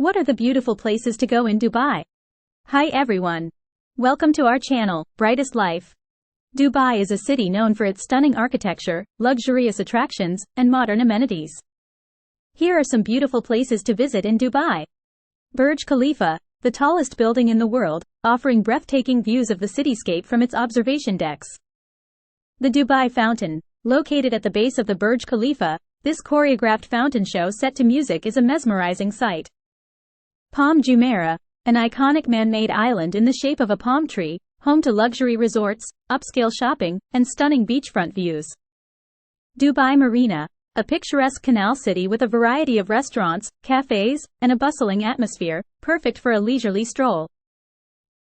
What are the beautiful places to go in Dubai? Hi everyone. Welcome to our channel, Brightest Life. Dubai is a city known for its stunning architecture, luxurious attractions, and modern amenities. Here are some beautiful places to visit in Dubai. Burj Khalifa, the tallest building in the world, offering breathtaking views of the cityscape from its observation decks. The Dubai Fountain, located at the base of the Burj Khalifa, this choreographed fountain show set to music is a mesmerizing sight. Palm Jumeirah, an iconic man-made island in the shape of a palm tree, home to luxury resorts, upscale shopping, and stunning beachfront views. Dubai Marina, a picturesque canal city with a variety of restaurants, cafes, and a bustling atmosphere, perfect for a leisurely stroll.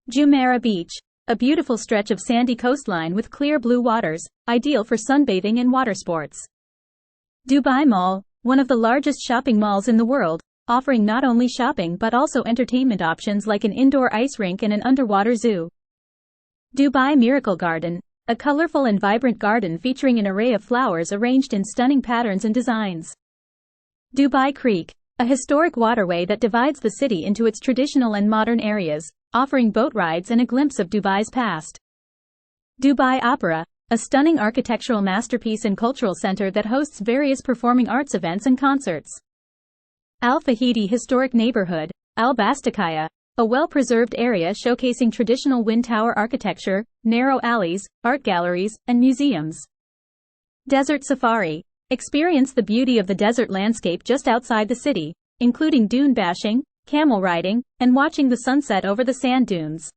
Jumeirah Beach, a beautiful stretch of sandy coastline with clear blue waters, ideal for sunbathing and water sports. Dubai Mall, one of the largest shopping malls in the world, offering not only shopping but also entertainment options like an indoor ice rink and an underwater zoo. Dubai Miracle Garden, a colorful and vibrant garden featuring an array of flowers arranged in stunning patterns and designs. Dubai Creek, a historic waterway that divides the city into its traditional and modern areas, offering boat rides and a glimpse of Dubai's past. Dubai Opera, a stunning architectural masterpiece and cultural center that hosts various performing arts events and concerts. Al Fahidi Historic Neighborhood, Al Bastakaya, a well-preserved area showcasing traditional wind tower architecture, narrow alleys, art galleries, and museums. Desert Safari, experience the beauty of the desert landscape just outside the city, including dune bashing, camel riding, and watching the sunset over the sand dunes.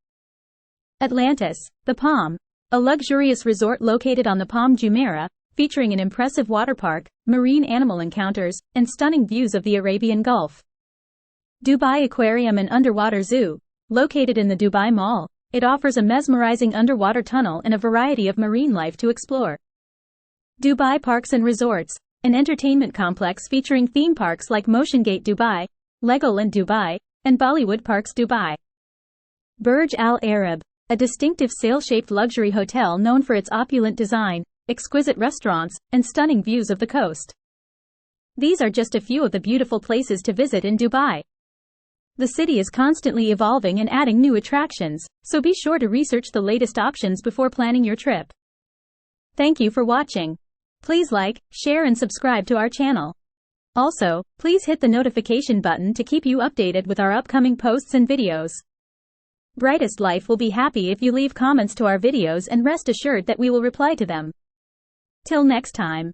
Atlantis, the Palm, a luxurious resort located on the Palm Jumeirah, featuring an impressive water park, marine animal encounters, and stunning views of the Arabian Gulf. Dubai Aquarium and Underwater Zoo, located in the Dubai Mall, it offers a mesmerizing underwater tunnel and a variety of marine life to explore. Dubai Parks and Resorts, an entertainment complex featuring theme parks like Motion Gate Dubai, Legoland Dubai, and Bollywood Parks Dubai. Burj Al Arab, a distinctive sail-shaped luxury hotel known for its opulent design, exquisite restaurants, and stunning views of the coast. These are just a few of the beautiful places to visit in Dubai. The city is constantly evolving and adding new attractions, so be sure to research the latest options before planning your trip. Thank you for watching. Please like, share and subscribe to our channel. Also, please hit the notification button to keep you updated with our upcoming posts and videos. Brightest Life will be happy if you leave comments to our videos and rest assured that we will reply to them. Till next time.